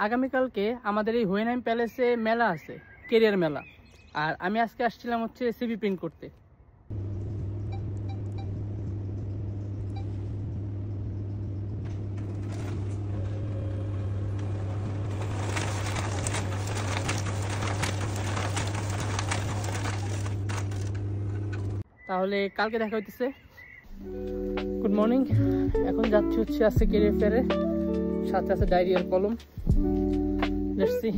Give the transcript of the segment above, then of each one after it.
আগামীকালকে আমাদের এই হোয়েনহাইম প্যালেসে মেলা আছে, কেরিয়ার মেলা। আর আমি আজকে আসছিলাম হচ্ছে সিভি প্রিন্ট করতে। তাহলে কালকে দেখা হইতেছে। Good morning. এখন যাচ্ছি হচ্ছে আজকে কেরিয়ার ফেয়ারে, সাথে আছে ডায়েরি আর কলম। Let's see.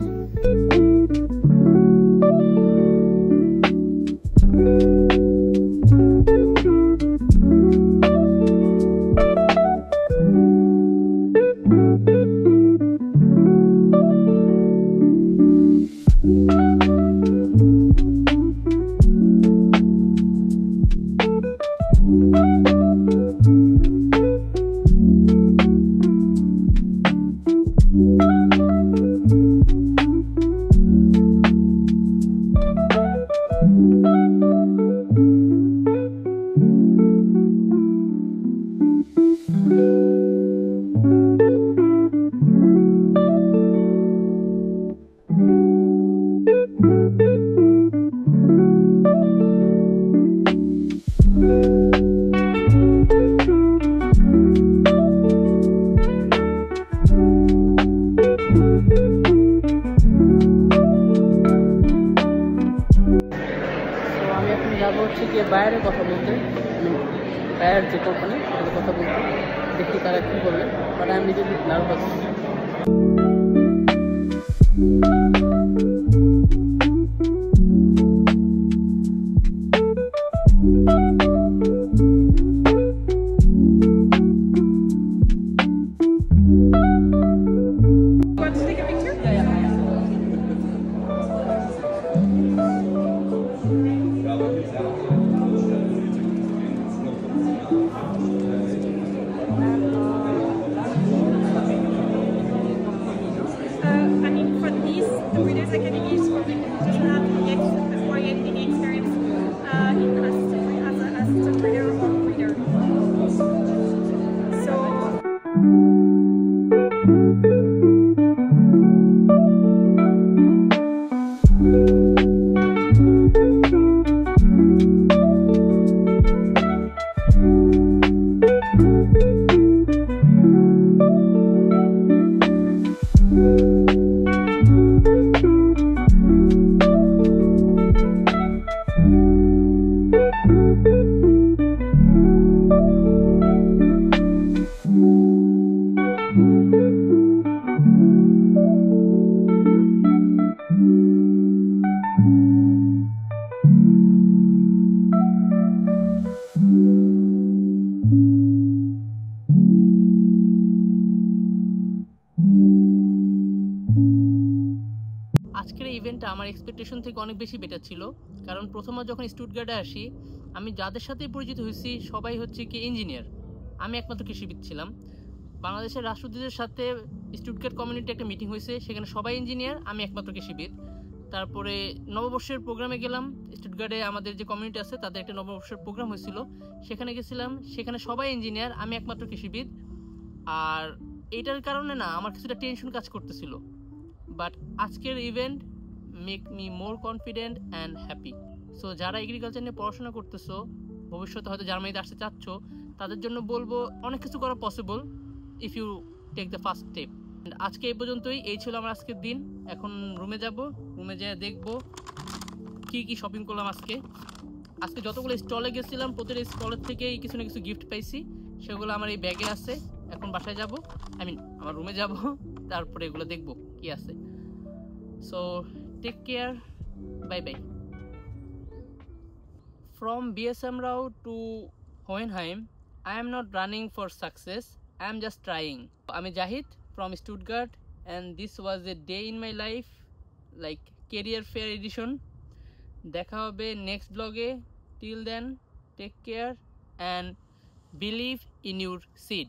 বাইরে কথা বলতে, বাইরের যে কোম্পানি তাদের কথা বলতে, দেখি তারা কি বলবে। But I am little bit nervous. আজকের ইভেন্টটা আমার এক্সপেকটেশন থেকে অনেক বেশি বেটার ছিল। কারণ প্রথমবার যখন স্টুটগার্টে আসি, আমি যাদের সাথে পরিচিত হয়েছি সবাই হচ্ছে কি ইঞ্জিনিয়ার, আমি একমাত্র কৃষিবিদ ছিলাম। বাংলাদেশের রাষ্ট্রদূতের সাথে স্টুটগার্ট কমিউনিটি একটা মিটিং হয়েছে, সেখানে সবাই ইঞ্জিনিয়ার, আমি একমাত্র কৃষিবিদ। তারপরে নববর্ষের প্রোগ্রামে গেলাম, স্টুটগার্টে আমাদের যে কমিউনিটি আছে তাদের একটা নববর্ষের প্রোগ্রাম হয়েছিল, সেখানে গেছিলাম, সেখানে সবাই ইঞ্জিনিয়ার, আমি একমাত্র কৃষিবিদ। আর এইটার কারণে না আমার কিছুটা টেনশন কাজ করতেছিল। বাট আজকের event make me more confident and happy. So যারা এগ্রিকালচার নিয়ে পড়াশোনা করতেছো, ভবিষ্যতে হয়তো জার্মানিতে আসতে চাচ্ছ, তাদের জন্য বলবো অনেক কিছু করা possible if you take the first step. আজকে এই পর্যন্তই, এই ছিল আমার আজকের দিন। এখন রুমে যাব, রুমে যেয়ে দেখবো কি কি শপিং করলাম আজকে যতগুলো স্টলে গেছিলাম প্রতিটা স্টলের থেকেই কিছু না কিছু গিফট পাইছি, সেগুলো আমার এই ব্যাগে আছে। এখন বাসায় যাব, আমার রুমে যাব, তারপরে এগুলো দেখবো কি আছে। So take care, bye bye. From BSM Rao to Hohenheim, I am not running for success, I am just trying. I'm Jahid from Stuttgart, and this was a day in my life, like career fair edition. দেখা হবে next ব্লগে। Till then, take care and believe in your seed.